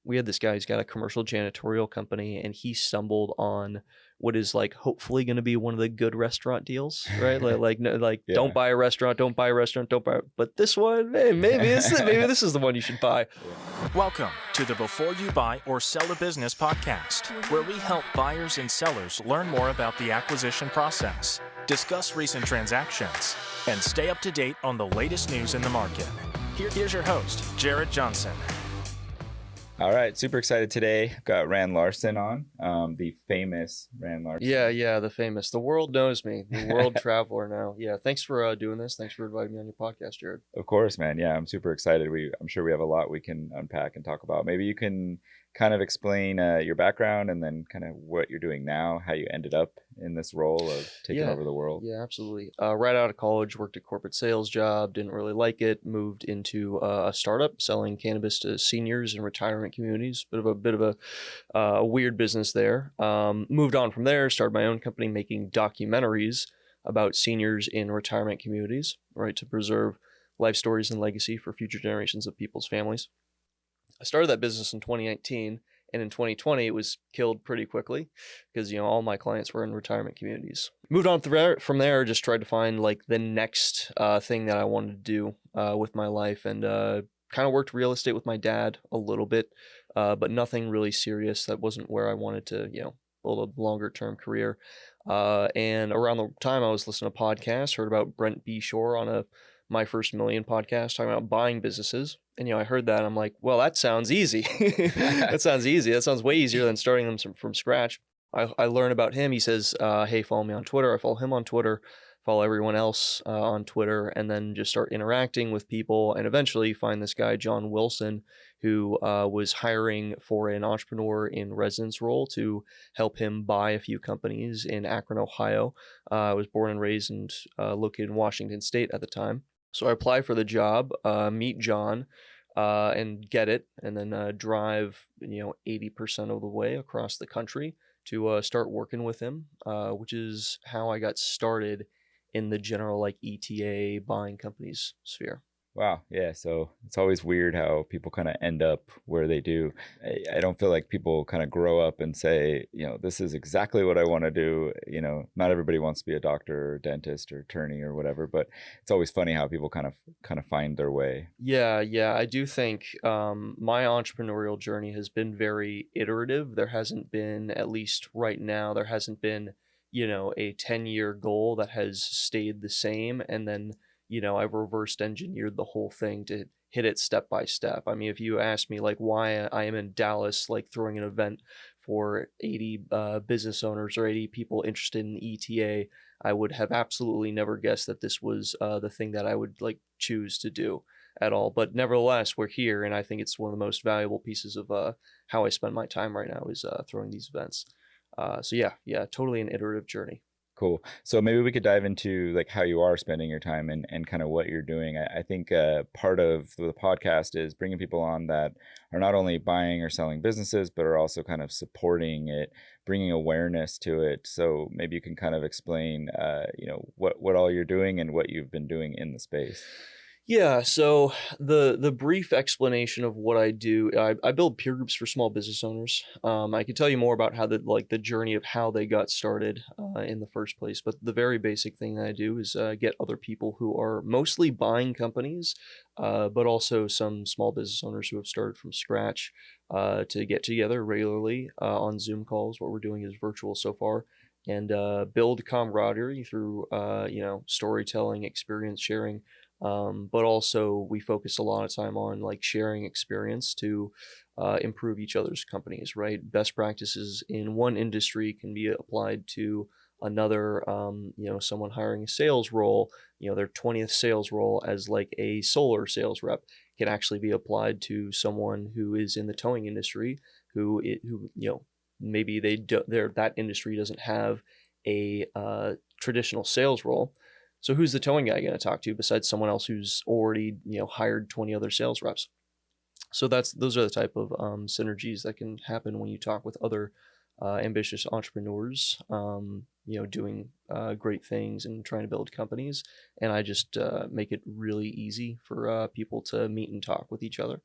we had this guy who's got a commercial janitorial company, and he stumbled on what is like hopefully going to be one of the good restaurant deals, right? No, like don't Yeah. buy a restaurant, don't buy a restaurant, don't buy. But this one, hey, maybe this is the one you should buy. Welcome to the Before You Buy or Sell a Business podcast, where we help buyers and sellers learn more about the acquisition process, discuss recent transactions, and stay up to date on the latest news in the market. Here's your host, Jared Johnson. All right, super excited today. I've got Rand Larsen on, the famous Rand Larsen. Yeah, the famous. The world knows me. The world traveler now. Yeah, thanks for doing this. Thanks for inviting me on your podcast, Jared. Of course, man. Yeah, I'm super excited. I'm sure we have a lot we can unpack and talk about. Maybe you can kind of explain your background and then kind of what you're doing now, how you ended up in this role of taking over the world. Yeah, absolutely. Right out of college, worked a corporate sales job, didn't really like it, moved into a startup selling cannabis to seniors and retirement communities. Bit of a weird business there. Moved on from there, started my own company making documentaries about seniors in retirement communities, right, to preserve life stories and legacy for future generations of people's families. I started that business in 2019, and in 2020 it was killed pretty quickly because all my clients were in retirement communities. Moved on from there, just tried to find like the next thing that I wanted to do with my life, and kind of worked real estate with my dad a little bit, but nothing really serious. That wasn't where I wanted to build a longer term career. And around the time I was listening to podcasts, heard about Brent B. Shore on a My First Million podcast talking about buying businesses. And, I heard that and I'm like, well, that sounds easy. That sounds easy. That sounds way easier than starting them from scratch. I learned about him. He says, hey, follow me on Twitter. I follow him on Twitter, follow everyone else on Twitter, and then just start interacting with people, and eventually find this guy, John Wilson, who was hiring for an entrepreneur in residence role to help him buy a few companies in Akron, Ohio. I was born and raised and located in Washington State at the time. So I apply for the job, meet John, and get it, and then drive 80% of the way across the country to start working with him, which is how I got started in the general like ETA buying companies sphere. Wow. Yeah. So it's always weird how people kind of end up where they do. I don't feel like people kind of grow up and say, this is exactly what I want to do. Not everybody wants to be a doctor or dentist or attorney or whatever, but it's always funny how people kind of find their way. Yeah. I do think my entrepreneurial journey has been very iterative. There hasn't been, at least right now, there hasn't been, a 10-year goal that has stayed the same. And then I've reversed engineered the whole thing to hit it step by step. I mean, if you ask me like why I am in Dallas, like throwing an event for 80 business owners or 80 people interested in ETA, I would have absolutely never guessed that this was the thing that I would like choose to do at all. But nevertheless, we're here, and I think it's one of the most valuable pieces of how I spend my time right now is throwing these events. So yeah, totally an iterative journey. Cool. So maybe we could dive into like how you are spending your time and kind of what you're doing. I think part of the podcast is bringing people on that are not only buying or selling businesses, but are also kind of supporting it, bringing awareness to it. So maybe you can kind of explain, what all you're doing and what you've been doing in the space. Yeah, so the brief explanation of what I do, I build peer groups for small business owners. I can tell you more about how the journey of how they got started in the first place, but the very basic thing that I do is get other people who are mostly buying companies, but also some small business owners who have started from scratch to get together regularly on Zoom calls. What we're doing is virtual so far, and build camaraderie through storytelling, experience sharing. But also we focus a lot of time on like sharing experience to improve each other's companies, right? Best practices in one industry can be applied to another. Someone hiring a sales role, their 20th sales role as like a solar sales rep can actually be applied to someone who is in the towing industry who maybe that industry doesn't have a traditional sales role. So who's the towing guy going to talk to besides someone else who's already hired 20 other sales reps? So those are the type of synergies that can happen when you talk with other ambitious entrepreneurs, doing great things and trying to build companies. And I just make it really easy for people to meet and talk with each other.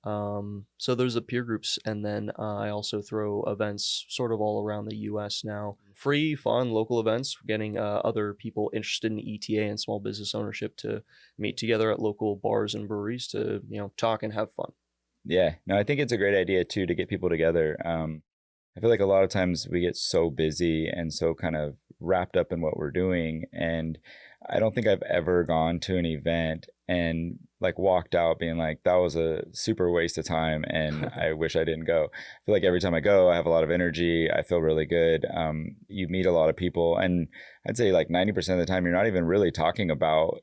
So there's the peer groups, and then I also throw events sort of all around the U.S. now. Free, fun, local events, getting other people interested in ETA and small business ownership to meet together at local bars and breweries to, talk and have fun. Yeah, no, I think it's a great idea too to get people together. I feel like a lot of times we get so busy and so kind of wrapped up in what we're doing. And I don't think I've ever gone to an event and like walked out being like, that was a super waste of time and I wish I didn't go. I feel like every time I go, I have a lot of energy. I feel really good. You meet a lot of people, and I'd say like 90% of the time, you're not even really talking about,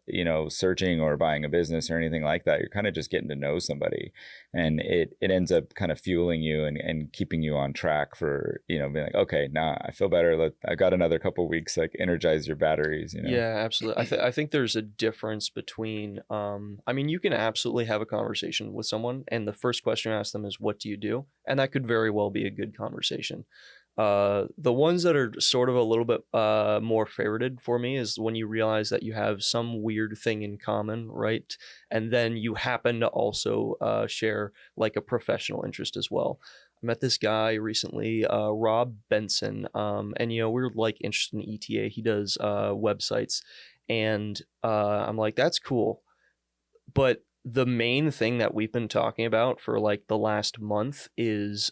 searching or buying a business or anything like that. You're kind of just getting to know somebody, and it ends up kind of fueling you and keeping you on track for, being like, okay, now I feel better. I got another couple of weeks, like energize your batteries. Yeah, absolutely. I think there's a difference between, I mean, you can absolutely have a conversation with someone, and the first question you ask them is, "What do you do?" And that could very well be a good conversation. The ones that are sort of a little bit more favorited for me is when you realize that you have some weird thing in common, right? And then you happen to also share like a professional interest as well. I met this guy recently, Rob Benson, and we're like interested in ETA. He does websites, and I'm like, that's cool. But the main thing that we've been talking about for like the last month is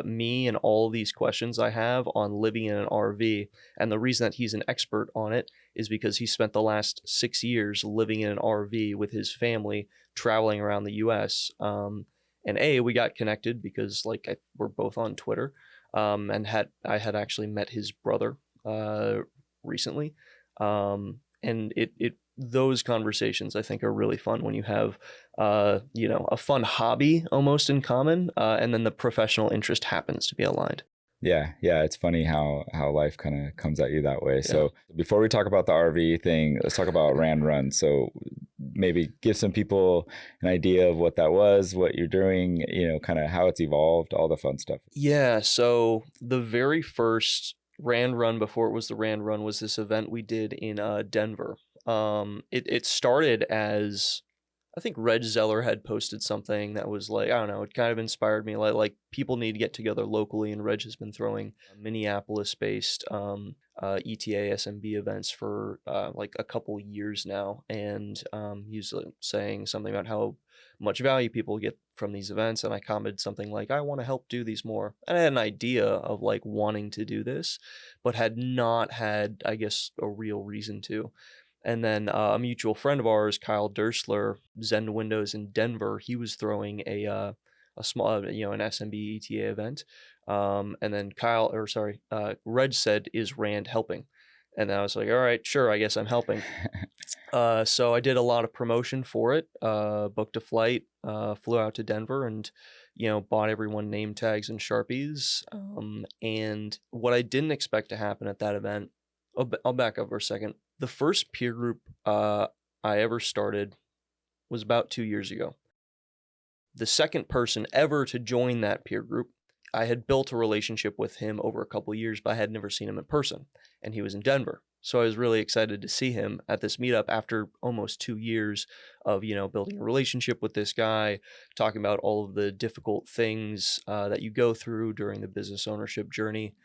me and all these questions I have on living in an RV. And the reason that he's an expert on it is because he spent the last 6 years living in an RV with his family, traveling around the US. And we got connected because we're both on Twitter, and I had actually met his brother recently. And it those conversations I think are really fun when you have a fun hobby almost in common, and then the professional interest happens to be aligned. Yeah, it's funny how life kind of comes at you that way. Yeah. So before we talk about the RV thing, let's talk about Rand Run. So maybe give some people an idea of what that was, what you're doing, kind of how it's evolved, all the fun stuff. Yeah, so the very first Rand Run, before it was the Rand Run, was this event we did in Denver. It started as, I think Reg Zeller had posted something that was like, I don't know, it kind of inspired me. Like people need to get together locally, and Reg has been throwing Minneapolis-based ETA SMB events for like a couple years now, and he was saying something about how much value people get from these events, and I commented something like, I want to help do these more. And I had an idea of like wanting to do this, but had not had, I guess, a real reason to. And then a mutual friend of ours, Kyle Dersler, Zen Windows in Denver, he was throwing a small, an SMB ETA event. And then Reg said, "Is Rand helping?" And I was like, "All right, sure, I guess I'm helping." So I did a lot of promotion for it, booked a flight, flew out to Denver, and bought everyone name tags and Sharpies. And what I didn't expect to happen at that event, I'll back up for a second. The first peer group I ever started was about 2 years ago. The second person ever to join that peer group, I had built a relationship with him over a couple of years, but I had never seen him in person, and he was in Denver. So I was really excited to see him at this meetup after almost 2 years of, building a relationship with this guy, talking about all of the difficult things that you go through during the business ownership journey.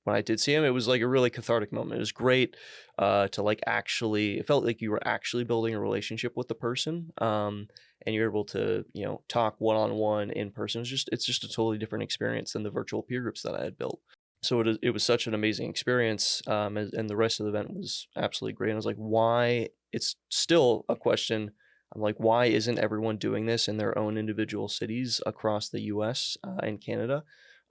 When I did see him, it was like a really cathartic moment. It was great to like actually, it felt like you were actually building a relationship with the person, and you're able to, talk one-on-one in person. It's just a totally different experience than the virtual peer groups that I had built. So it was such an amazing experience, and the rest of the event was absolutely great. And I was like, why? It's still a question. I'm like, why isn't everyone doing this in their own individual cities across the U.S. And Canada?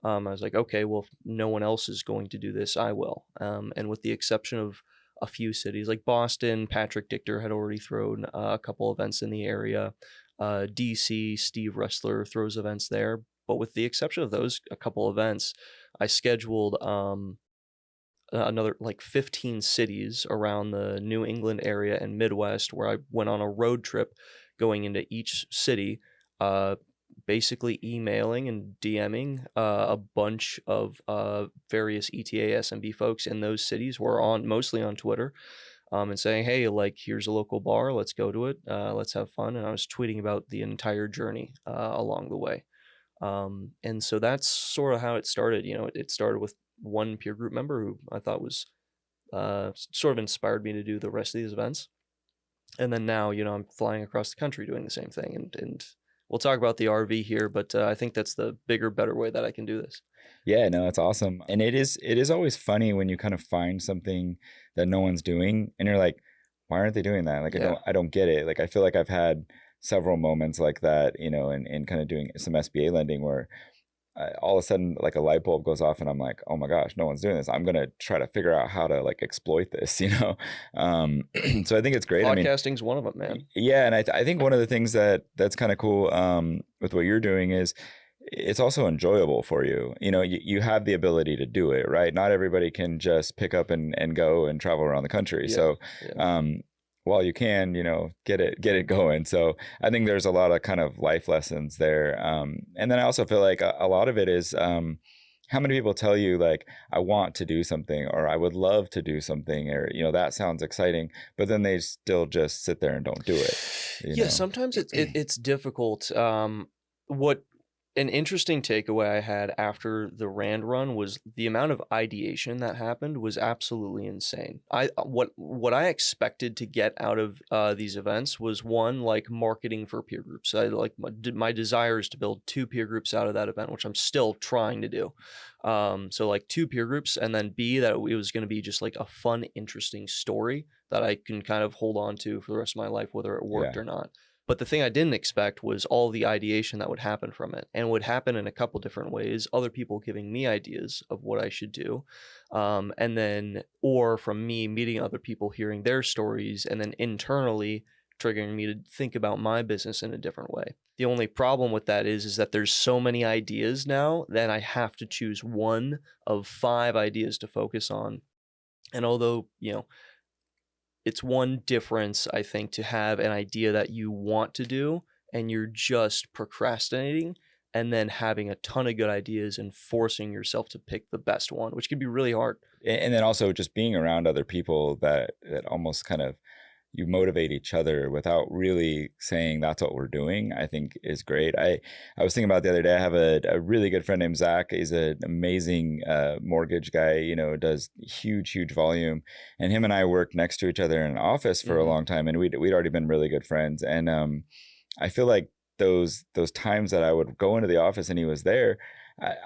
I was like, okay, well, if no one else is going to do this, I will. And with the exception of a few cities like Boston, Patrick Dichter had already thrown a couple events in the area. DC, Steve Ressler throws events there. But with the exception of those a couple events, I scheduled another like 15 cities around the New England area and Midwest, where I went on a road trip going into each city, basically emailing and DMing a bunch of various ETA SMB folks in those cities. We're mostly on Twitter, and saying, hey, like, here's a local bar, let's go to it, let's have fun. And I was tweeting about the entire journey along the way. And so that's sort of how it started. It started with one peer group member who I thought was sort of inspired me to do the rest of these events. And then now, I'm flying across the country doing the same thing. And we'll talk about the RV here, but I think that's the bigger, better way that I can do this. Yeah, no, it's awesome. And it is always funny when you kind of find something that no one's doing and you're like, why aren't they doing that? Like, Yeah. I don't get it. Like, I feel like I've had several moments like that, in kind of doing some SBA lending where all of a sudden like a light bulb goes off and I'm like, oh my gosh, no one's doing this. I'm going to try to figure out how to like exploit this, so I think it's great. I mean, Podcasting's one of them, man. yeah. And I think one of the things that's kind of cool with what you're doing is it's also enjoyable for you. You have the ability to do it, right? Not everybody can just pick up and go and travel around the country. Yeah, So yeah. while you can, get it going. So I think there's a lot of kind of life lessons there. And then I also feel like a lot of it is how many people tell you like, I want to do something or I would love to do something or, that sounds exciting, but then they still just sit there and don't do it. Yeah, sometimes it's difficult. What an interesting takeaway I had after the Rand run was the amount of ideation that happened was absolutely insane. What I expected to get out of these events was, one, like marketing for peer groups. I like my desire is to build 2 peer groups out of that event, which I'm still trying to do. So like 2 peer groups, and then B, that it was going to be just like a fun, interesting story that I can kind of hold on to for the rest of my life, whether it worked or not. But the thing I didn't expect was all the ideation that would happen from it, and would happen in a couple different ways. Other people giving me ideas of what I should do, and then, or from me meeting other people, hearing their stories, and then internally triggering me to think about my business in a different way. The only problem with that is that there's so many ideas now that I have to choose one of 5 ideas to focus on. And although, it's one difference, I think, to have an idea that you want to do and you're just procrastinating, and then having a ton of good ideas and forcing yourself to pick the best one, which can be really hard. And then also just being around other people that almost kind of you motivate each other without really saying that's what we're doing, I think is great. I was thinking about the other day, I have a really good friend named Zach. He's an amazing mortgage guy, does huge volume. And him and I worked next to each other in an office for a long time. And we'd already been really good friends. And I feel like those times that I would go into the office and he was there,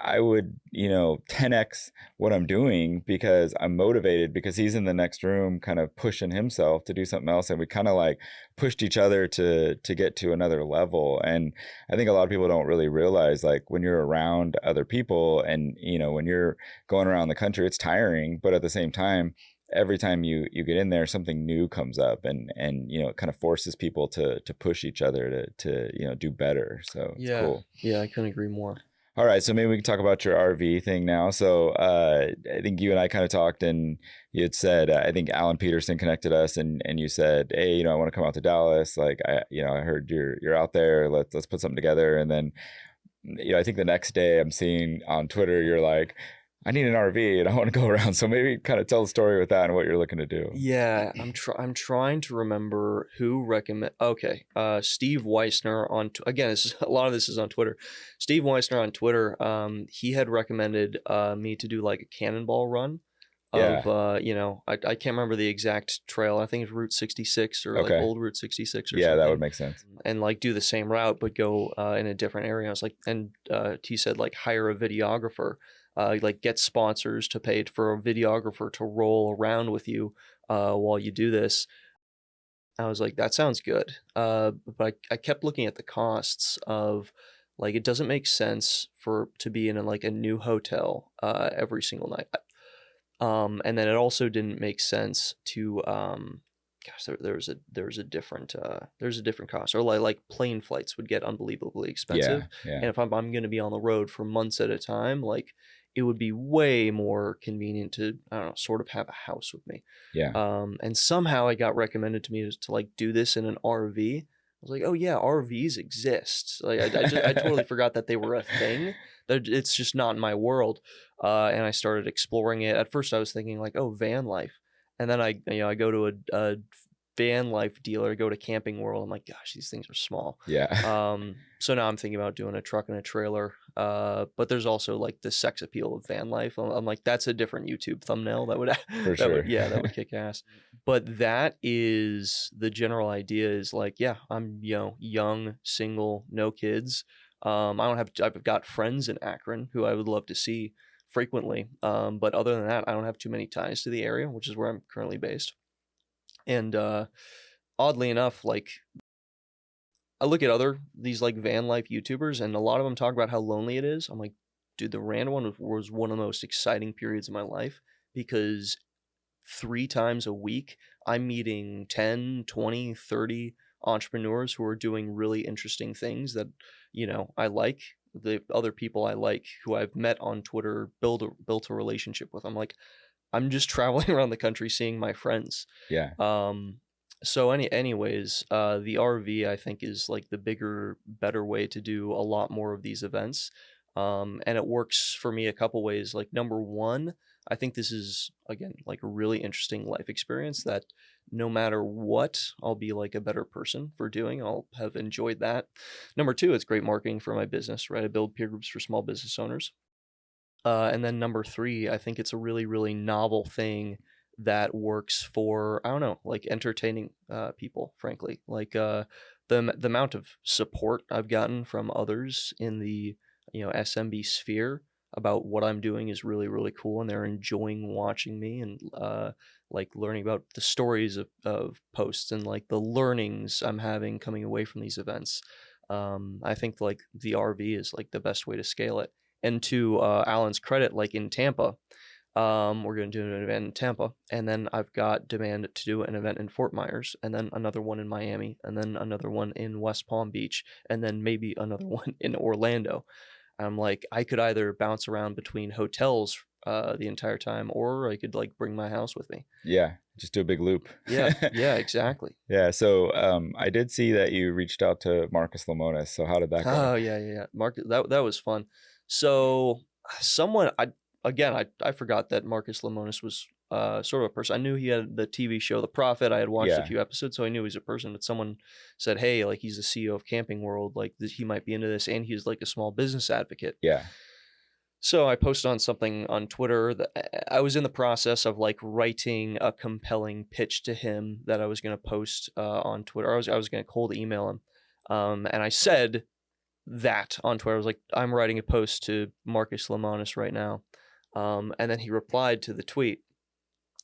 I would, 10x what I'm doing because I'm motivated because he's in the next room kind of pushing himself to do something else. And we kind of like pushed each other to get to another level. And I think a lot of people don't really realize, like, when you're around other people and, when you're going around the country, it's tiring, but at the same time, every time you get in there, something new comes up and it kind of forces people to push each other to do better. So it's cool. Yeah, I couldn't agree more. All right, so maybe we can talk about your RV thing now. So I think you and I kind of talked, and you had said, I think Alan Peterson connected us, and you said, hey, I want to come out to Dallas. Like, I heard you're out there. Let's put something together. And then, I think the next day I'm seeing on Twitter, you're like, I need an RV and I want to go around. So maybe kind of tell the story with that and what you're looking to do. Yeah, I'm trying to remember who recommend. Okay, Steve Weissner again. A lot of this is on Twitter. Steve Weissner on Twitter. He had recommended me to do like a cannonball run of I can't remember the exact trail. I think it's Route 66 or like old Route 66 or something. Yeah, that would make sense. And like do the same route but go in a different area. I was like, and he said like hire a videographer. Like get sponsors to pay for a videographer to roll around with you while you do this. I was like, that sounds good. But I kept looking at the costs of, like, it doesn't make sense to be in a new hotel every single night. And then it also didn't make sense to there's a different cost, or like plane flights would get unbelievably expensive. Yeah. And if I'm going to be on the road for months at a time, like, it would be way more convenient to, I don't know, sort of have a house with me. Yeah. And somehow it got recommended to me to like do this in an RV. I was like, oh yeah, RVs exist. Like I totally forgot that they were a thing. It's just not in my world. And I started exploring it. At first I was thinking like, oh, van life. And then I go to a van life dealer, go to Camping World. I'm like, gosh, these things are small. Yeah. So now I'm thinking about doing a truck and a trailer. But there's also like the sex appeal of van life. I'm like, that's a different YouTube thumbnail that would For sure. that would kick ass. But that is the general idea. Is like, yeah, I'm young, single, no kids. I've got friends in Akron who I would love to see frequently. But other than that, I don't have too many ties to the area, which is where I'm currently based. And oddly enough, like I look at these like van life YouTubers, and a lot of them talk about how lonely it is. I'm like, dude, the Rand one was one of the most exciting periods of my life, because 3 times a week I'm meeting 10, 20, 30 entrepreneurs who are doing really interesting things that, I like. The other people I like who I've met on Twitter, built a relationship with. I'm like, I'm just traveling around the country seeing my friends. Yeah. So anyways, the RV I think is like the bigger, better way to do a lot more of these events. And it works for me a couple ways. Like, number one, I think this is, again, like a really interesting life experience that no matter what, I'll be like a better person for doing. I'll have enjoyed that. Number two, it's great marketing for my business, right? I build peer groups for small business owners. And then number three, I think it's a really, really novel thing that works for, I don't know, like entertaining people, frankly. Like the amount of support I've gotten from others in the SMB sphere about what I'm doing is really, really cool, and they're enjoying watching me and like learning about the stories of posts and like the learnings I'm having coming away from these events. I think like the RV is like the best way to scale it. And to Alan's credit, like in Tampa, we're going to do an event in Tampa, and then I've got demand to do an event in Fort Myers, and then another one in Miami, and then another one in West Palm Beach, and then maybe another one in Orlando. I'm like, I could either bounce around between hotels the entire time, or I could like bring my house with me. Yeah. Just do a big loop. Yeah, exactly. Yeah. So I did see that you reached out to Marcus Lemonis. So how did that go? Oh yeah. Marcus, that was fun. So someone I forgot that Marcus Lemonis was sort of a person. I knew he had the TV show The Prophet. I had watched a Yeah. few episodes, so I knew he was a person. But someone said, hey, like he's the CEO of Camping World, like he might be into this, and he's like a small business advocate. Yeah. So I posted on something on Twitter that I was in the process of like writing a compelling pitch to him that I was going to post on Twitter. I was going to cold email him, and I said that on Twitter. I was like, I'm writing a post to Marcus Lemonis right now, and then he replied to the tweet.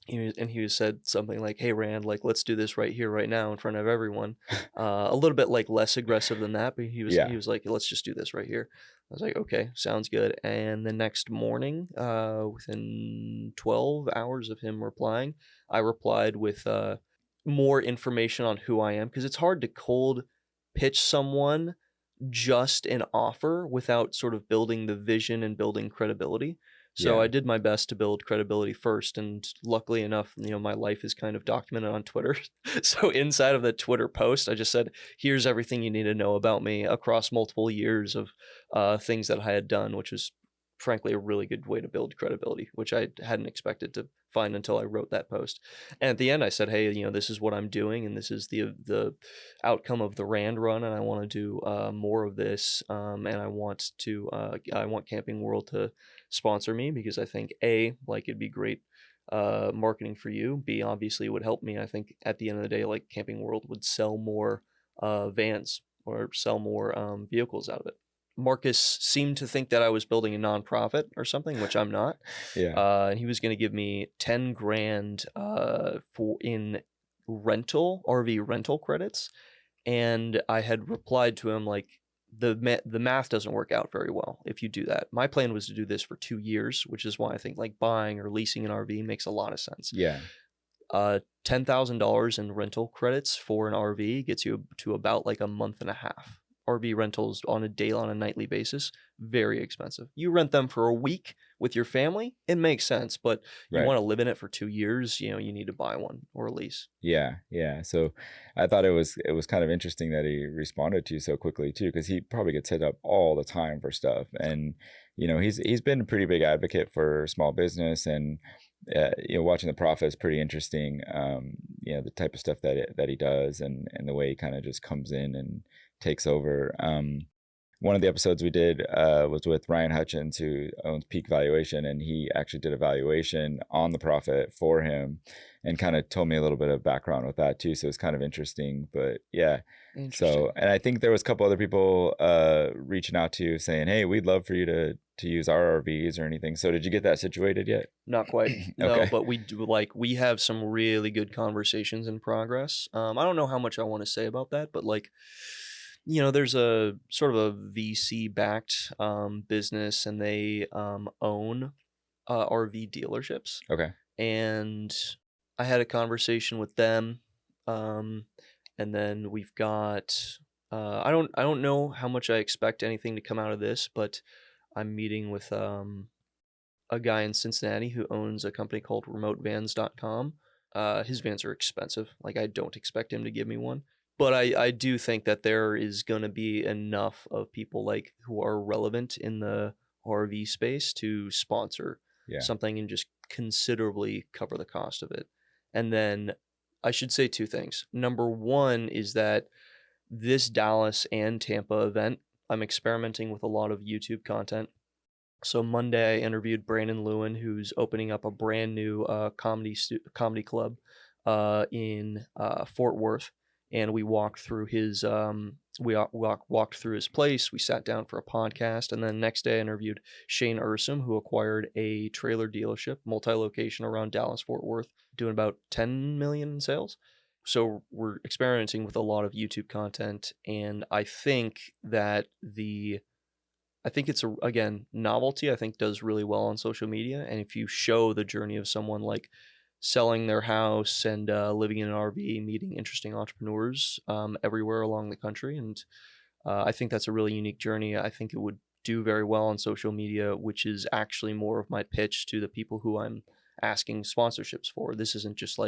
He said something like, hey Rand, like let's do this right here right now in front of everyone. A little bit like less aggressive than that, but he was like, let's just do this right here. I was like, okay, sounds good. And the next morning, within 12 hours of him replying, I replied with more information on who I am, because it's hard to cold pitch someone just an offer without sort of building the vision and building credibility. So Yeah. I did my best to build credibility first, and luckily enough, my life is kind of documented on Twitter. So inside of the Twitter post, I just said, here's everything you need to know about me across multiple years of things that I had done, which was frankly a really good way to build credibility, which I hadn't expected to find until I wrote that post. And at the end I said, hey, this is what I'm doing, and this is the outcome of the Rand run, and I want to do more of this, and I want Camping World to sponsor me, because I think A, like it'd be great marketing for you. B, obviously it would help me. I think at the end of the day, like Camping World would sell more vans or sell more vehicles out of it. Marcus seemed to think that I was building a nonprofit or something, which I'm not. Yeah. And he was going to give me 10 grand in RV rental credits. And I had replied to him like, the math doesn't work out very well if you do that. My plan was to do this for 2 years, which is why I think like buying or leasing an RV makes a lot of sense. Yeah. $10,000 in rental credits for an RV gets you to about like a month and a half. RV rentals on a nightly basis, very expensive. You rent them for a week with your family, it makes sense, but you Right. want to live in it for 2 years, you need to buy one or a lease. Yeah. Yeah. So I thought it was kind of interesting that he responded to you so quickly too, because he probably gets hit up all the time for stuff. And, he's been a pretty big advocate for small business, and watching the Prophet is pretty interesting. The type of stuff that he does, and the way he kind of just comes in and takes over. One of the episodes we did was with Ryan Hutchins, who owns Peak Valuation, and he actually did a valuation on the Prophet for him, and kind of told me a little bit of background with that too. So it's kind of interesting. But yeah, so, and I think there was a couple other people reaching out to you saying, "Hey, we'd love for you to use our RVs or anything." So did you get that situated yet? Not quite. No, Okay. but we do, we have some really good conversations in progress. I don't know how much I want to say about that, but there's a sort of a VC backed business, and they own RV dealerships. Okay. And I had a conversation with them, and then we've got I don't know how much I expect anything to come out of this, but I'm meeting with a guy in Cincinnati who owns a company called remotevans.com. His vans are expensive. Like, I don't expect him to give me one. But I do think that there is going to be enough of people who are relevant in the RV space to sponsor something and just considerably cover the cost of it. And then I should say two things. Number one is that this Dallas and Tampa event, I'm experimenting with a lot of YouTube content. So Monday I interviewed Brandon Lewin, who's opening up a brand new comedy club in Fort Worth. And we walked through his walked through his place. We sat down for a podcast, and then next day I interviewed Shane Ursum, who acquired a trailer dealership, multi-location around Dallas, Fort Worth, doing about 10 million in sales. So we're experimenting with a lot of YouTube content, and I think that it's again, novelty, I think, does really well on social media. And if you show the journey of someone selling their house and living in an RV, meeting interesting entrepreneurs everywhere along the country. And I think that's a really unique journey. I think it would do very well on social media, which is actually more of my pitch to the people who I'm asking sponsorships for. This isn't just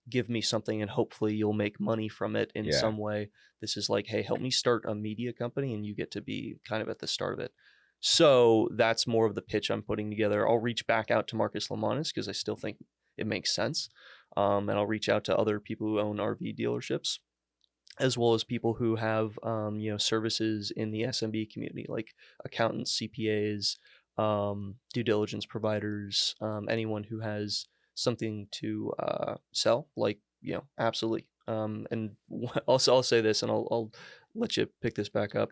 give me something and hopefully you'll make money from it in some way. This is hey, help me start a media company, and you get to be kind of at the start of it. So that's more of the pitch I'm putting together. I'll reach back out to Marcus Lemonis because I still think it makes sense. And I'll reach out to other people who own RV dealerships, as well as people who have, services in the SMB community, like accountants, CPAs, due diligence providers, anyone who has something to sell, absolutely. And also I'll say this, and I'll let you pick this back up.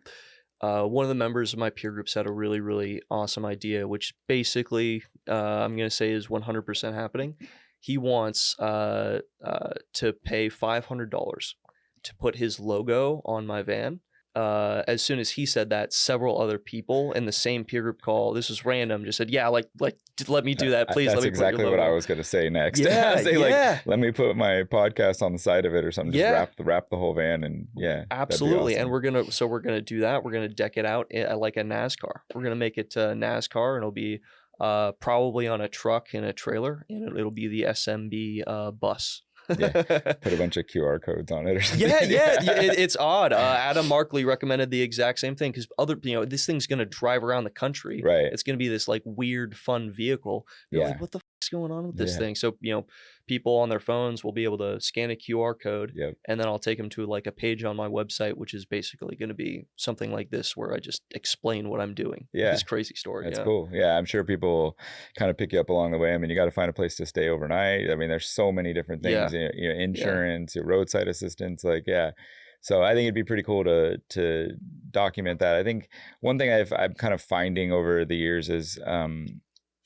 One of the members of my peer groups had a really, really awesome idea, which basically I'm going to say is 100% happening. He wants to pay $500 to put his logo on my van. As soon as he said that, several other people in the same peer group call, this was random, just said, "Yeah, let me do that, please." That's let me exactly put your what logo. I was going to say next. Yeah, say let me put my podcast on the side of it or something. Just wrap the whole van, and absolutely. awesome. And we're gonna do that. We're gonna deck it out like a NASCAR. We're gonna make it NASCAR, and it'll be probably on a truck and a trailer, and it'll be the SMB bus. Put a bunch of QR codes on it or something. It's odd. Adam Markley recommended the exact same thing, because this thing's gonna drive around the country, right? It's gonna be this weird fun vehicle. You're like, what the fuck's going on with this thing? So people on their phones will be able to scan a QR code, and then I'll take them to a page on my website, which is basically going to be something like this, where I just explain what I'm doing. This crazy story. That's cool. I'm sure people will kind of pick you up along the way. I mean, you got to find a place to stay overnight. I mean, there's so many different things. Insurance, roadside assistance, so I think it'd be pretty cool to document that. I think one thing I'm kind of finding over the years is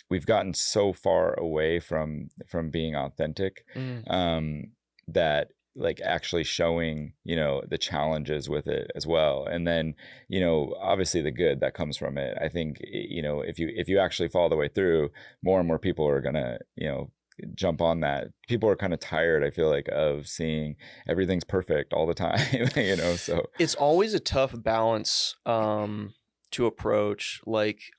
we've gotten so far away from being authentic that actually showing the challenges with it as well, and then obviously the good that comes from it. I think if you actually follow the way through, more and more people are gonna jump on that. People are kind of tired, I feel of seeing everything's perfect all the time. So it's always a tough balance to approach.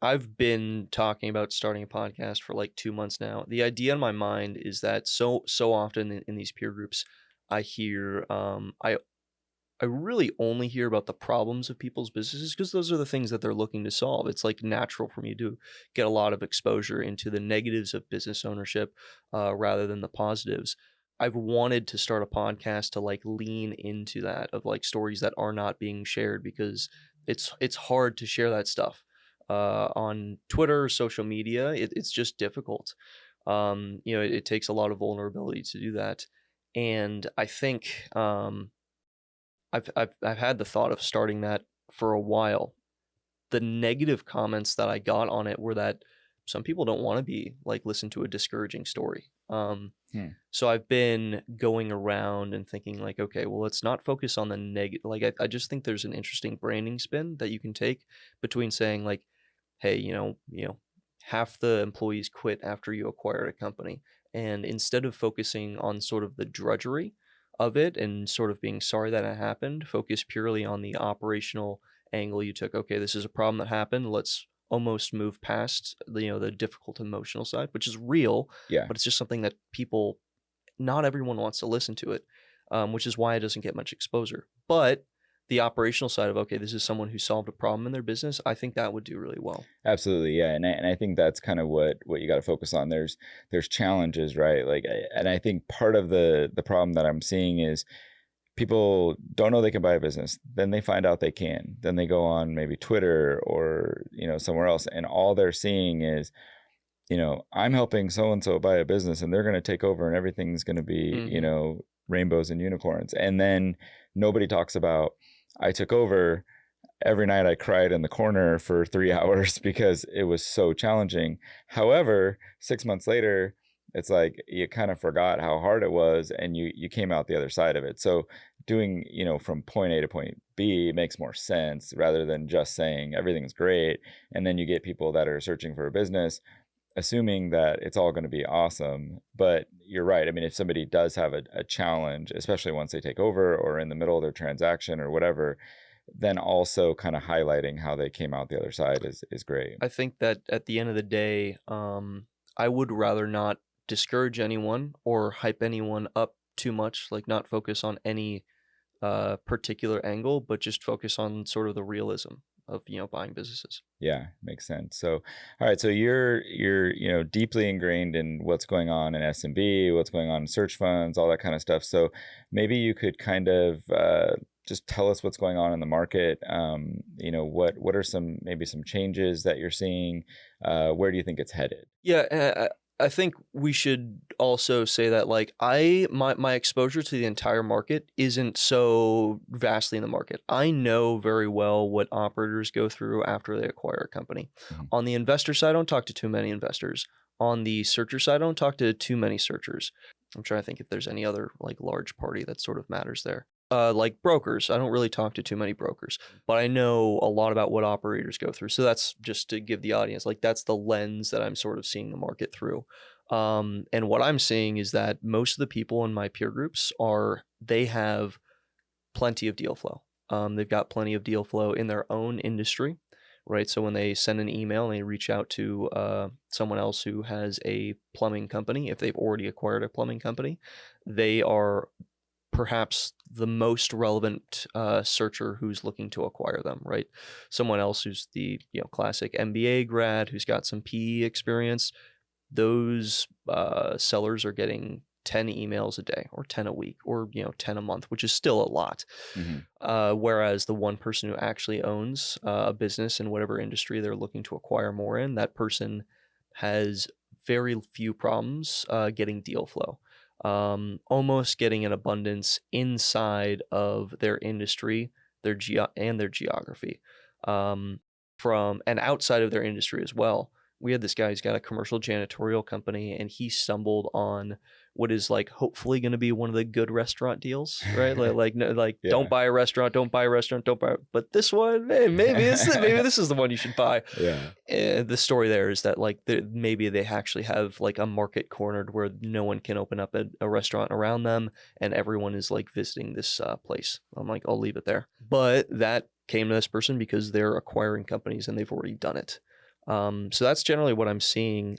I've been talking about starting a podcast for 2 months now. The idea in my mind is that so often in these peer groups, I hear I really only hear about the problems of people's businesses because those are the things that they're looking to solve. It's like natural for me to get a lot of exposure into the negatives of business ownership rather than the positives. I've wanted to start a podcast to like lean into that of like stories that are not being shared because it's hard to share that stuff on Twitter, social media. It's just difficult. It takes a lot of vulnerability to do that, and I think I've had the thought of starting that for a while. The negative comments that I got on it were that some people don't want to be like listen to a discouraging story. Hmm. So I've been going around and thinking like, okay, well, let's not focus on the negative. Like, I just think there's an interesting branding spin that you can take between saying like, hey, half the employees quit after you acquired a company, and instead of focusing on sort of the drudgery of it and sort of being sorry that it happened, focus purely on the operational angle you took. Okay, this is a problem that happened. Let's almost move past the difficult emotional side, which is real, Yeah. but it's just something that people, not everyone wants to listen to it, which is why it doesn't get much exposure. But the operational side of, okay, this is someone who solved a problem in their business, I think that would do really well. Absolutely, yeah, and I think that's kind of what you got to focus on. There's challenges, right? Like, and I think part of the problem that I'm seeing is people don't know they can buy a business. Then they find out they can. Then they go on maybe Twitter or somewhere else, and all they're seeing is I'm helping so and so buy a business, and they're going to take over, and everything's going to be rainbows and unicorns. And then nobody talks about I took over. Every night I cried in the corner for 3 hours because it was so challenging. However, 6 months later, it's like you kind of forgot how hard it was and you came out the other side of it. So doing, from point A to point B makes more sense rather than just saying everything's great. And then you get people that are searching for a business, assuming that it's all going to be awesome. But you're right. I mean, if somebody does have a challenge, especially once they take over or in the middle of their transaction or whatever, then also kind of highlighting how they came out the other side is great. I think that at the end of the day, I would rather not discourage anyone or hype anyone up too much, like not focus on any particular angle, but just focus on sort of the realism of buying businesses. Yeah, makes sense. So, all right, so you're deeply ingrained in what's going on in SMB, what's going on in search funds, all that kind of stuff. So maybe you could kind of just tell us what's going on in the market. What are some changes that you're seeing? Where do you think it's headed? Yeah, I think we should also say that like my exposure to the entire market isn't so vastly in the market. I know very well what operators go through after they acquire a company. Mm-hmm. On the investor side, I don't talk to too many investors. On the searcher side, I don't talk to too many searchers. I'm trying to think if there's any other like large party that sort of matters there. Like brokers, I don't really talk to too many brokers, but I know a lot about what operators go through. So that's just to give the audience, like that's the lens that I'm sort of seeing the market through. And what I'm seeing is that most of the people in my peer groups they have plenty of deal flow. They've got plenty of deal flow in their own industry, right? So when they send an email and they reach out to someone else who has a plumbing company, if they've already acquired a plumbing company, they are perhaps the most relevant searcher who's looking to acquire them, right? Someone else who's the classic MBA grad who's got some PE experience. Those sellers are getting 10 emails a day or 10 a week or 10 a month, which is still a lot. Mm-hmm. Whereas the one person who actually owns a business in whatever industry they're looking to acquire more in, that person has very few problems getting deal flow. Almost getting an abundance inside of their industry, their geography, from and outside of their industry as well. We had this guy who's got a commercial janitorial company, and he stumbled on what is like hopefully going to be one of the good restaurant deals, right? Yeah. Don't buy a restaurant, don't buy a restaurant, don't buy. But this one, maybe this is the one you should buy. Yeah. The story there is that like maybe they actually have like a market cornered where no one can open up a restaurant around them, and everyone is like visiting this place. I'm like, I'll leave it there. But that came to this person because they're acquiring companies and they've already done it. So that's generally what I'm seeing,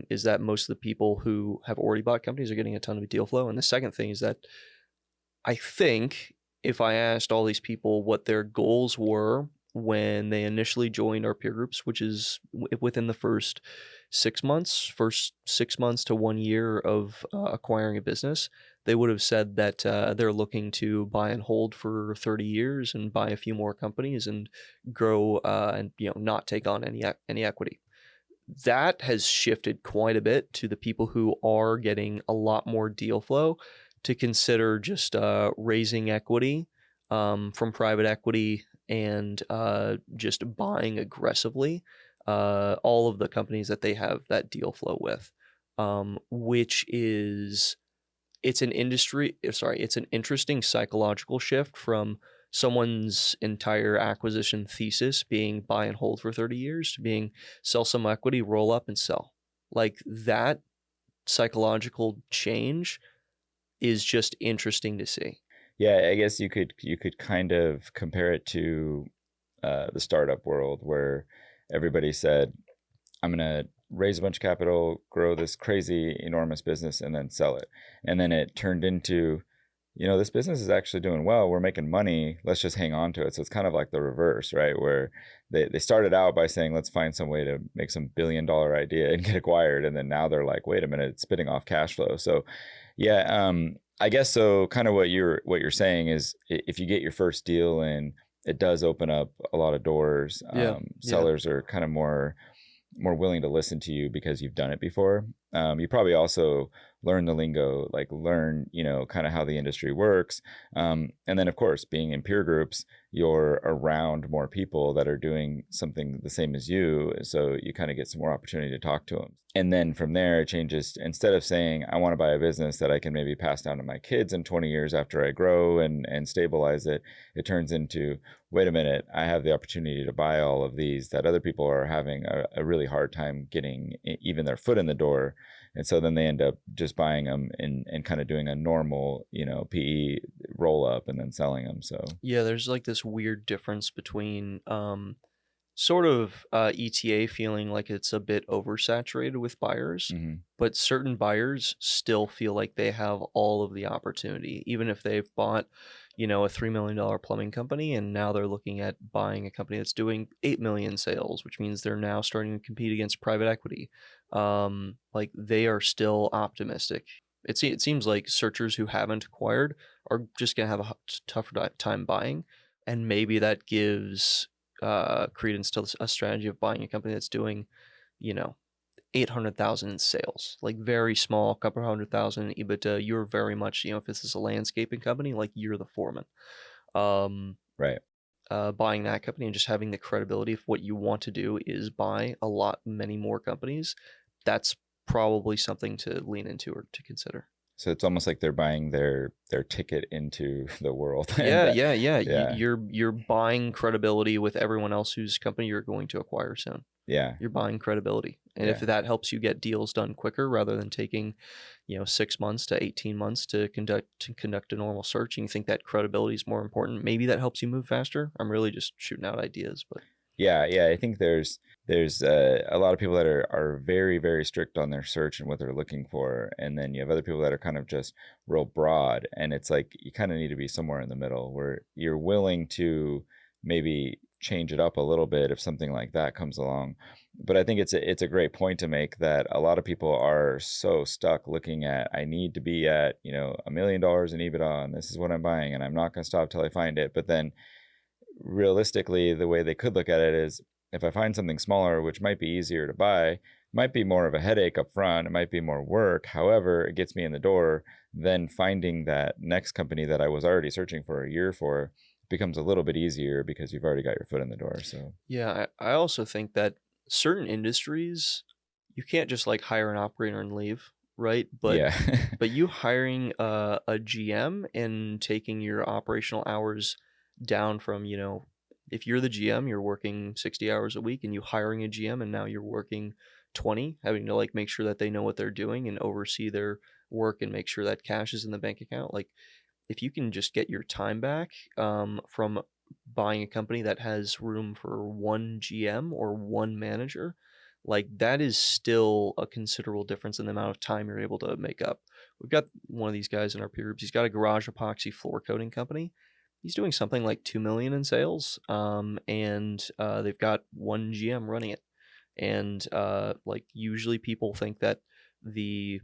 is that most of the people who have already bought companies are getting a ton of deal flow. And the second thing is that I think if I asked all these people what their goals were when they initially joined our peer groups, which is within the first 6 months to 1 year of acquiring a business, they would have said that they're looking to buy and hold for 30 years and buy a few more companies and grow and not take on any equity. That has shifted quite a bit to the people who are getting a lot more deal flow to consider just raising equity from private equity and just buying aggressively all of the companies that they have that deal flow with, which is it's an interesting psychological shift from someone's entire acquisition thesis being buy and hold for 30 years to being sell some equity, roll up and sell. Like that psychological change is just interesting to see. Yeah, I guess you could kind of compare it to the startup world where everybody said, I'm gonna raise a bunch of capital, grow this crazy enormous business, and then sell it. And then it turned into, this business is actually doing well. We're making money. Let's just hang on to it. So it's kind of like the reverse, right? Where they started out by saying, let's find some way to make some $1 billion idea and get acquired. And then now they're like, wait a minute, it's spitting off cash flow. So yeah, I guess so. Kind of what you're saying is if you get your first deal in, it does open up a lot of doors. Sellers are kind of more willing to listen to you because you've done it before. You probably also learn the lingo, like learn, kind of how the industry works. And then of course, being in peer groups, you're around more people that are doing something the same as you. So you kind of get some more opportunity to talk to them. And then from there, it changes. Instead of saying, I want to buy a business that I can maybe pass down to my kids in 20 years after I grow and stabilize it, it turns into, wait a minute, I have the opportunity to buy all of these that other people are having a really hard time getting even their foot in the door. And so then they end up just buying them and kind of doing a normal, PE roll up and then selling them. So yeah, there's like this weird difference between sort of ETA feeling like it's a bit oversaturated with buyers, but certain buyers still feel like they have all of the opportunity, even if they've bought, a $3 million plumbing company and now they're looking at buying a company that's doing 8 million sales, which means they're now starting to compete against private equity. Like they are still optimistic. It seems like searchers who haven't acquired are just going to have a tougher time buying, and maybe that gives credence to a strategy of buying a company that's doing, 800,000 in sales, like very small, couple 100,000 in EBITDA. You're very much, if this is a landscaping company, like you're the foreman. right. Buying that company and just having the credibility of what you want to do is buy many more companies. That's probably something to lean into or to consider. So it's almost like they're buying their ticket into the world. Yeah. Yeah. You're buying credibility with everyone else whose company you're going to acquire soon. Yeah. You're buying credibility. And if that helps you get deals done quicker rather than taking, 6 months to 18 months to conduct a normal search, and you think that credibility is more important, maybe that helps you move faster. I'm really just shooting out ideas, but yeah, I think there's a lot of people that are very, very strict on their search and what they're looking for, and then you have other people that are kind of just real broad, and it's like you kind of need to be somewhere in the middle where you're willing to maybe change it up a little bit if something like that comes along. But I think it's a great point to make that a lot of people are so stuck looking at, I need to be at $1 million in EBITDA and this is what I'm buying and I'm not going to stop till I find it. But then realistically, the way they could look at it is, if I find something smaller, which might be easier to buy, might be more of a headache up front, it might be more work, however, it gets me in the door, then finding that next company that I was already searching for a year for becomes a little bit easier because you've already got your foot in the door. So yeah, I also think that certain industries, you can't just like hire an operator and leave, right? But yeah. but you hiring a GM and taking your operational hours down from, if you're the GM, you're working 60 hours a week, and you hiring a GM and now you're working 20, having to like make sure that they know what they're doing and oversee their work and make sure that cash is in the bank account. Like if you can just get your time back from buying a company that has room for one GM or one manager, like that is still a considerable difference in the amount of time you're able to make up. We've got one of these guys in our peer groups. He's got a garage epoxy floor coating company. he's doing something like 2 million in sales, and they've got one GM running it. And like usually people think that the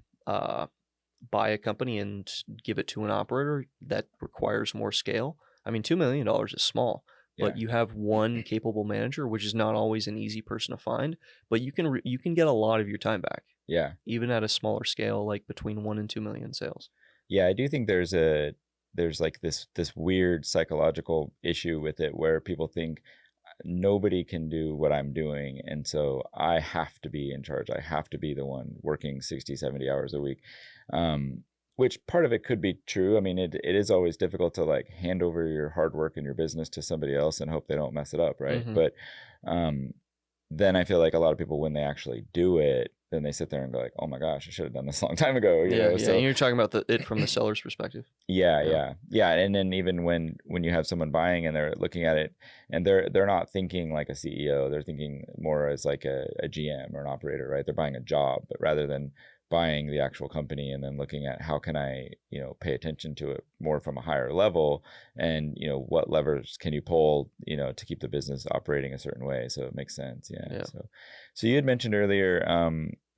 buy a company and give it to an operator that requires more scale. I mean, $2 million is small, but Yeah. you have one capable manager, which is not always an easy person to find. But you can get a lot of your time back, Yeah. even at a smaller scale, like between 1 and 2 million sales. Yeah, I do think there's like this weird psychological issue with it where people think nobody can do what I'm doing, and so I have to be in charge. I have to be the one working 60, 70 hours a week. Um, which part of it could be true. I mean, it is always difficult to like hand over your hard work and your business to somebody else and hope they don't mess it up, right? Hmm. But um, then I feel like a lot of people, when they actually do it, then they sit there and go like, "Oh my gosh, I should have done this a long time ago," you Yeah, know? yeah. And So you're talking about it from the seller's perspective. yeah, Yeah. yeah. And then even when you have someone buying and they're looking at it and they're not thinking like a CEO, they're thinking more as like a GM or an operator, right? They're buying a job, but rather than buying the actual company and then looking at how can I, pay attention to it more from a higher level, and what levers can you pull, to keep the business operating a certain way. So it makes sense. Yeah. Yeah. So you had mentioned earlier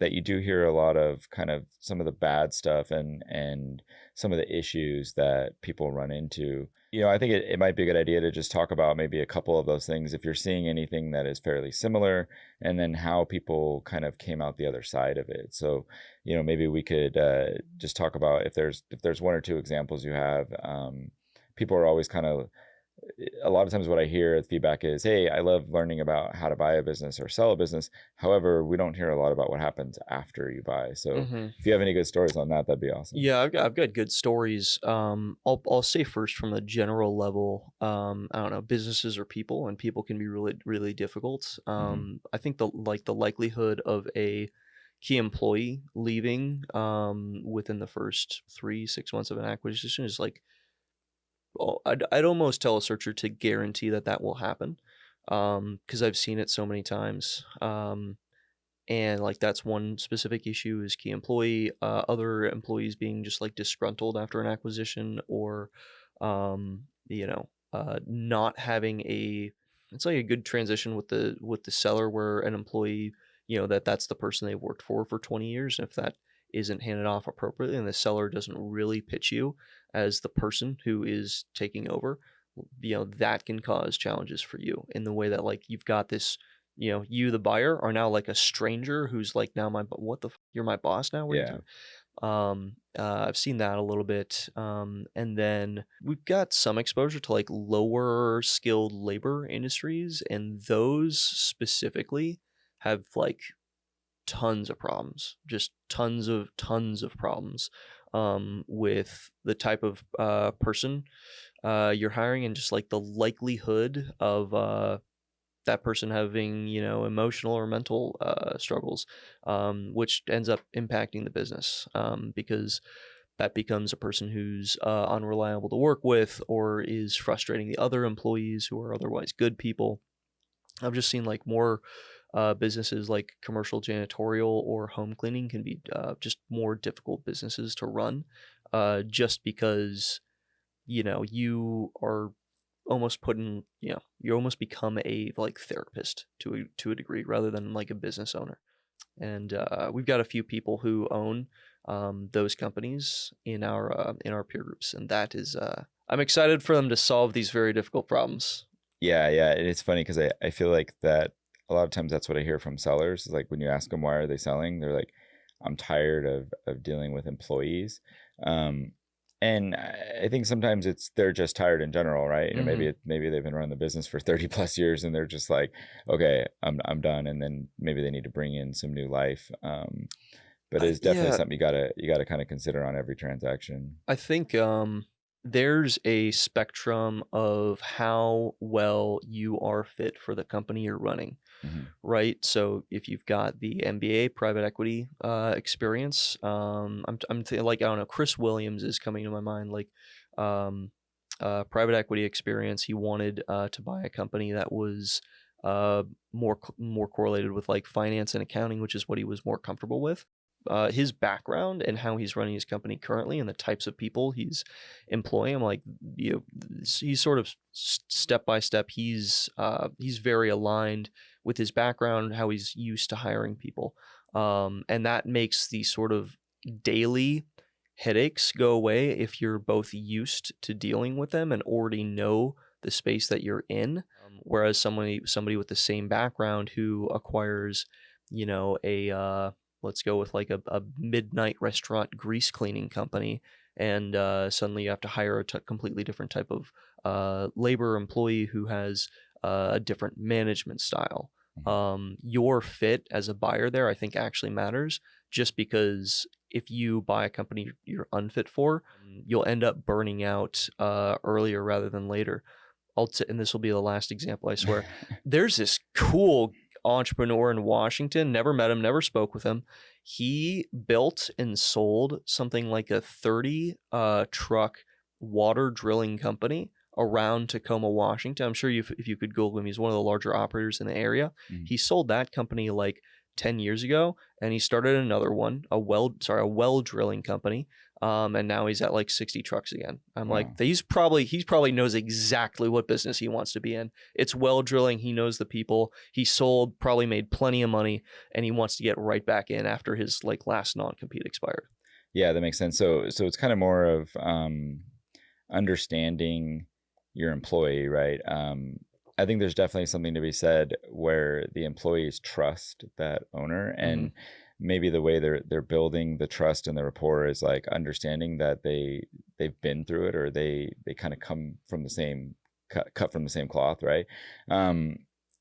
that you do hear a lot of kind of some of the bad stuff and some of the issues that people run into. I think it might be a good idea to just talk about maybe a couple of those things if you're seeing anything that is fairly similar, and then how people kind of came out the other side of it. So, maybe we could just talk about if there's one or two examples you have. People are always kind of, a lot of times what I hear the feedback is, hey, I love learning about how to buy a business or sell a business. However, we don't hear a lot about what happens after you buy. So Hmm. if you have any good stories on that, that'd be awesome. Yeah, I've got good stories. I'll say first from a general level. I don't know, businesses are people, and people can be really really difficult. Hmm. I think the likelihood of a key employee leaving within the first 3 6 months of an acquisition is like, I'd almost tell a searcher to guarantee that that will happen, because I've seen it so many times. And like that's one specific issue is key employee, other employees being just like disgruntled after an acquisition, or not having a, it's like a good transition with the seller, where an employee, that's the person they've worked for 20 years, and if that isn't handed off appropriately and the seller doesn't really pitch you as the person who is taking over, that can cause challenges for you in the way that like you've got this, you the buyer are now like a stranger who's like, now what the you're my boss now, what are you Yeah. doing? I've seen that a little bit. And then we've got some exposure to like lower skilled labor industries, and those specifically have like tons of problems, just tons of problems, with the type of person you're hiring, and just like the likelihood of that person having, emotional or mental struggles, which ends up impacting the business, because that becomes a person who's unreliable to work with, or is frustrating the other employees who are otherwise good people. I've just seen like more businesses like commercial janitorial or home cleaning can be just more difficult businesses to run, just because you are almost putting, you almost become a like therapist to a degree, rather than like a business owner. And we've got a few people who own those companies in our peer groups, and that is, I'm excited for them to solve these very difficult problems. Yeah, yeah. And it's funny because I feel like that a lot of times that's what I hear from sellers is like when you ask them why are they selling, they're like, I'm tired of dealing with employees. Um, and I think sometimes they're just tired in general, right? Hmm. Maybe they've been running the business for 30 plus years and they're just like, okay, I'm done. And then maybe they need to bring in some new life. But it's definitely Yeah, something you gotta kind of consider on every transaction. I think there's a spectrum of how well you are fit for the company you're running, Hmm. right? So if you've got the MBA private equity experience, like, I don't know, Chris Williams is coming to my mind, like, um, private equity experience. He wanted to buy a company that was more correlated with like finance and accounting, which is what he was more comfortable with. his background and how he's running his company currently and the types of people he's employing. I'm like, he's sort of step by step. He's very aligned with his background, how he's used to hiring people, and that makes the sort of daily headaches go away if you're both used to dealing with them and already know the space that you're in. Whereas somebody with the same background who acquires, a let's go with like a midnight restaurant grease cleaning company, and suddenly you have to hire a completely different type of labor employee who has a different management style. Your fit as a buyer there, I think, actually matters, just because if you buy a company you're unfit for, you'll end up burning out earlier rather than later. And this will be the last example, I swear. There's this cool entrepreneur in Washington, never met him, never spoke with him. He built and sold something like a 30 truck water drilling company around Tacoma, Washington. I'm sure if you could Google him, he's one of the larger operators in the area. He sold that company like 10 years ago, and he started another one, a well drilling company. And now he's at like 60 trucks again. I'm like, he probably knows exactly what business he wants to be in. It's well drilling. He knows the people. He sold, probably made plenty of money, and he wants to get right back in after his like last non-compete expired. Yeah, that makes sense. So it's kind of more of understanding your employee, right? I think there's definitely something to be said where the employees trust that owner, and maybe the way they're building the trust and the rapport is like understanding that they've been through it, or they kind of come from the same cut from the same cloth, right?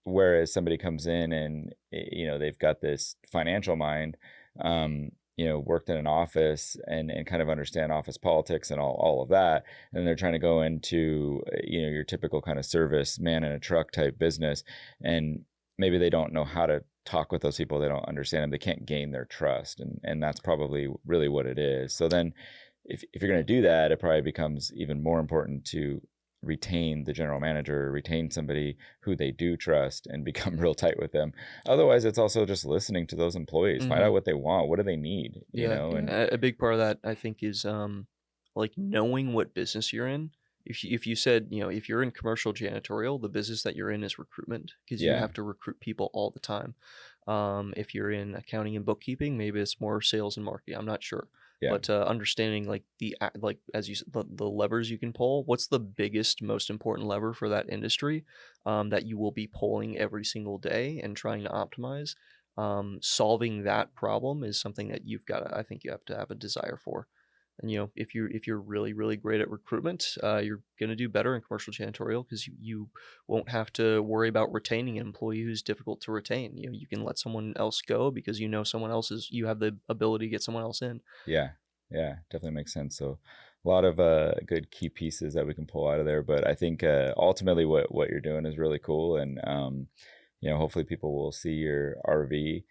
Whereas somebody comes in and they've got this financial mind, worked in an office and kind of understand office politics and all of that. And they're trying to go into, your typical kind of service man in a truck type business. And maybe they don't know how to talk with those people. They don't understand them. They can't gain their trust. And that's probably really what it is. So then if you're going to do that, it probably becomes even more important to retain the general manager, retain somebody who they do trust, and become real tight with them. Otherwise, it's also just listening to those employees, find out what they want, what do they need, and a big part of that, I think, is like knowing what business you're in. If you said, if you're in commercial janitorial, the business that you're in is recruitment, because you have to recruit people all the time. If you're in accounting and bookkeeping, maybe it's more sales and marketing. I'm not sure. Yeah. But understanding like as you said, the levers you can pull, what's the biggest, most important lever for that industry that you will be pulling every single day and trying to optimize. Solving that problem is something that I think you have to have a desire for. And if you're really, really great at recruitment, you're going to do better in commercial janitorial, because you won't have to worry about retaining an employee who's difficult to retain. You can let someone else go because someone else you have the ability to get someone else in. Yeah, definitely makes sense. So a lot of good key pieces that we can pull out of there. But I think ultimately what you're doing is really cool, and hopefully people will see your RV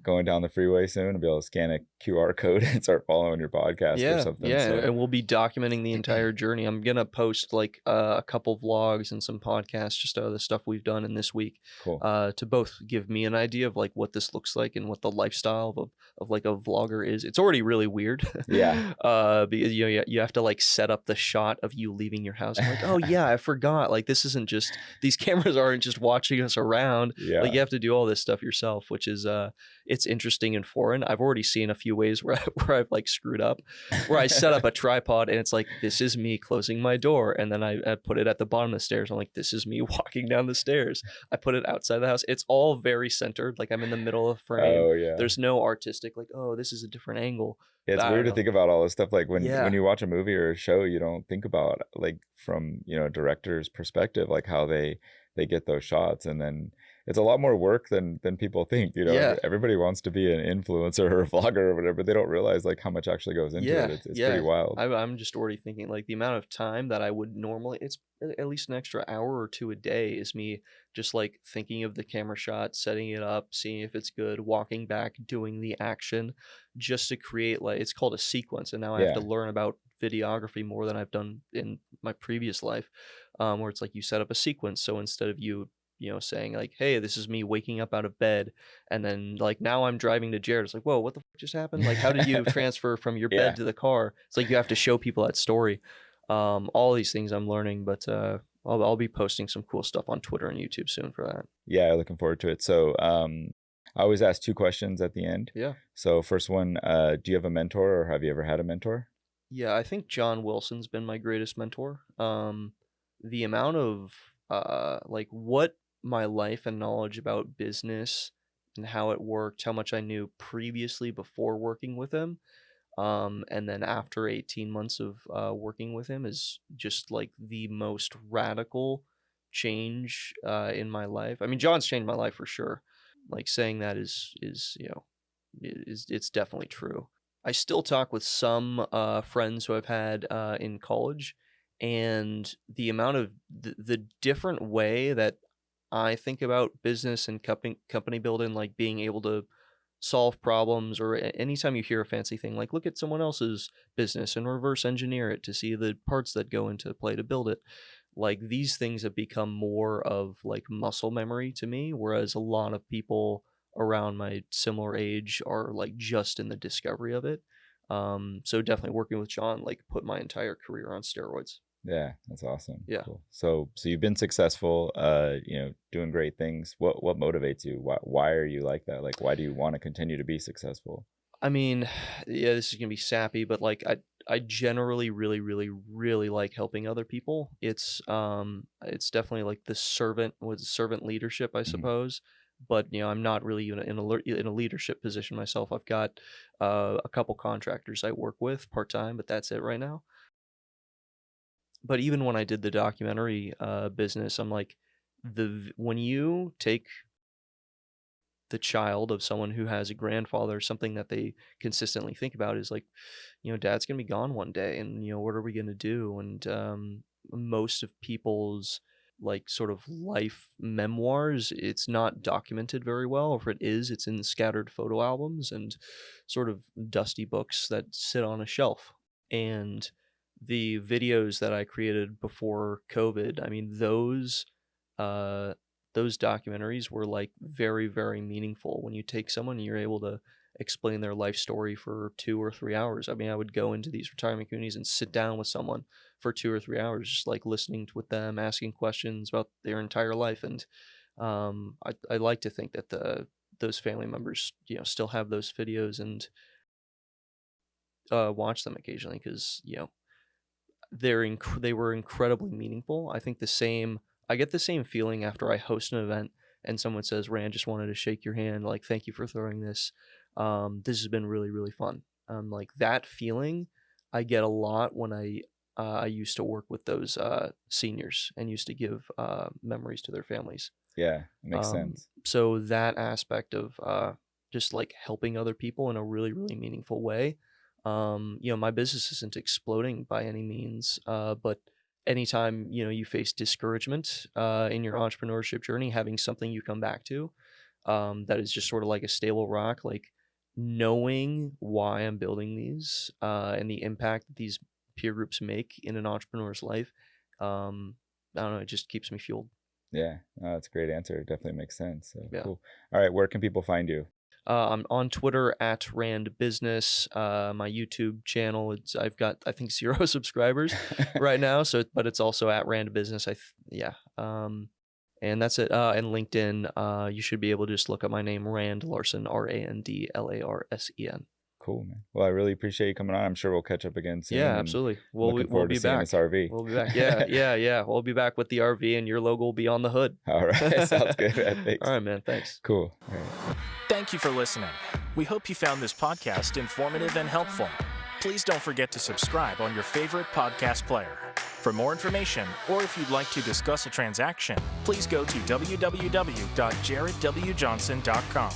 going down the freeway soon and be able to scan a QR code and start following your podcast or something. Yeah, and we'll be documenting the entire journey. I'm going to post like a couple vlogs and some podcasts just out of the stuff we've done in this week. Cool. To both give me an idea of like what this looks like and what the lifestyle of like a vlogger is. It's already really weird. Yeah. Because you have to like set up the shot of you leaving your house. I'm like, oh yeah, I forgot. Like these cameras aren't just watching us around. Yeah. Like you have to do all this stuff yourself, which is it's interesting and foreign. I've already seen a few ways where I've like screwed up, where I set up a tripod and it's like, this is me closing my door, and then I put it at the bottom of the stairs. I'm like, this is me walking down the stairs. I put it outside the house. It's all very centered, like I'm in the middle of the frame. Oh yeah. There's no artistic like, oh, this is a different angle. Yeah, it's weird to think about all this stuff. Like when you watch a movie or a show, you don't think about like from a director's perspective, like how they get those shots, and then it's a lot more work than people think. Everybody wants to be an influencer or a vlogger or whatever, but they don't realize like how much actually goes into it. It's pretty wild. I'm just already thinking like the amount of time that I would normally, it's at least an extra hour or two a day, is me just like thinking of the camera shot, setting it up, seeing if it's good, walking back, doing the action, just to create like, it's called a sequence. And now I have to learn about videography more than I've done in my previous life, where it's like you set up a sequence. So instead of you saying like, hey, this is me waking up out of bed, and then like now I'm driving to Jared. It's like, whoa, what the fuck just happened? Like, how did you transfer from your Yeah. bed to the car? It's like you have to show people that story. All these things I'm learning, but I'll be posting some cool stuff on Twitter and YouTube soon for that. Yeah, looking forward to it. So I always ask 2 questions at the end. Yeah. So first one, do you have a mentor, or have you ever had a mentor? Yeah, I think John Wilson's been my greatest mentor. The amount of like what my life and knowledge about business and how it worked, how much I knew previously before working with him, and then after 18 months of working with him is just like the most radical change in my life. I mean, John's changed my life for sure. Like saying that is it's definitely true. I still talk with some friends who I've had in college, and the amount of the different way that I think about business and company building, like being able to solve problems, or anytime you hear a fancy thing, like look at someone else's business and reverse engineer it to see the parts that go into play to build it. Like these things have become more of like muscle memory to me, whereas a lot of people around my similar age are like just in the discovery of it. So definitely working with John like put my entire career on steroids. Yeah, that's awesome. Yeah. Cool. So you've been successful, doing great things. What motivates you? Why are you like that? Like, why do you want to continue to be successful? I mean, yeah, this is gonna be sappy, but like I generally really really really like helping other people. It's definitely like the servant leadership, I Mhm. suppose. But I'm not really even in a leadership position myself. I've got a couple contractors I work with part time, but that's it right now. But even when I did the documentary business, I'm like, when you take the child of someone who has a grandfather, something that they consistently think about is like, dad's gonna be gone one day, and what are we gonna do? And most of people's like sort of life memoirs, it's not documented very well. Or if it is, it's in scattered photo albums and sort of dusty books that sit on a shelf. And the videos that I created before COVID, I mean, uh those documentaries were like very very meaningful. When you take someone and you're able to explain their life story for 2 or 3 hours. I mean, I would go into these retirement communities and sit down with someone for 2 or 3 hours, just like listening with them, asking questions about their entire life. And I like to think that those family members still have those videos and watch them occasionally, because they were incredibly meaningful. I get the same feeling after I host an event and someone says, Rand, just wanted to shake your hand, like thank you for throwing this. This has been really really fun. Like that feeling I get a lot when I used to work with those seniors and used to give memories to their families. Yeah, it makes sense. So that aspect of just like helping other people in a really really meaningful way. My business isn't exploding by any means, but anytime you face discouragement in your entrepreneurship journey, having something you come back to that is just sort of like a stable rock, like knowing why I'm building these and the impact that these peer groups make in an entrepreneur's life, I don't know, it just keeps me fueled. Yeah, no, that's a great answer. It definitely makes sense. So Yeah. cool. All right, where can people find you? I'm on Twitter at Rand Business. My YouTube channel, I've got I think 0 subscribers right now. So, but it's also at Rand Business. Yeah. And that's it. And LinkedIn, you should be able to just look up my name, Rand Larsen, RandLarsen. Cool, man. Well, I really appreciate you coming on. I'm sure we'll catch up again soon. Yeah, and absolutely. looking forward We'll to be seeing back. this RV. We'll be back. Yeah. We'll be back with the RV, and your logo will be on the hood. All right, sounds good. Thanks. All right, man. Thanks. Cool. All right. Thank you for listening. We hope you found this podcast informative and helpful. Please don't forget to subscribe on your favorite podcast player. For more information, or if you'd like to discuss a transaction, please go to www.jaredwjohnson.com.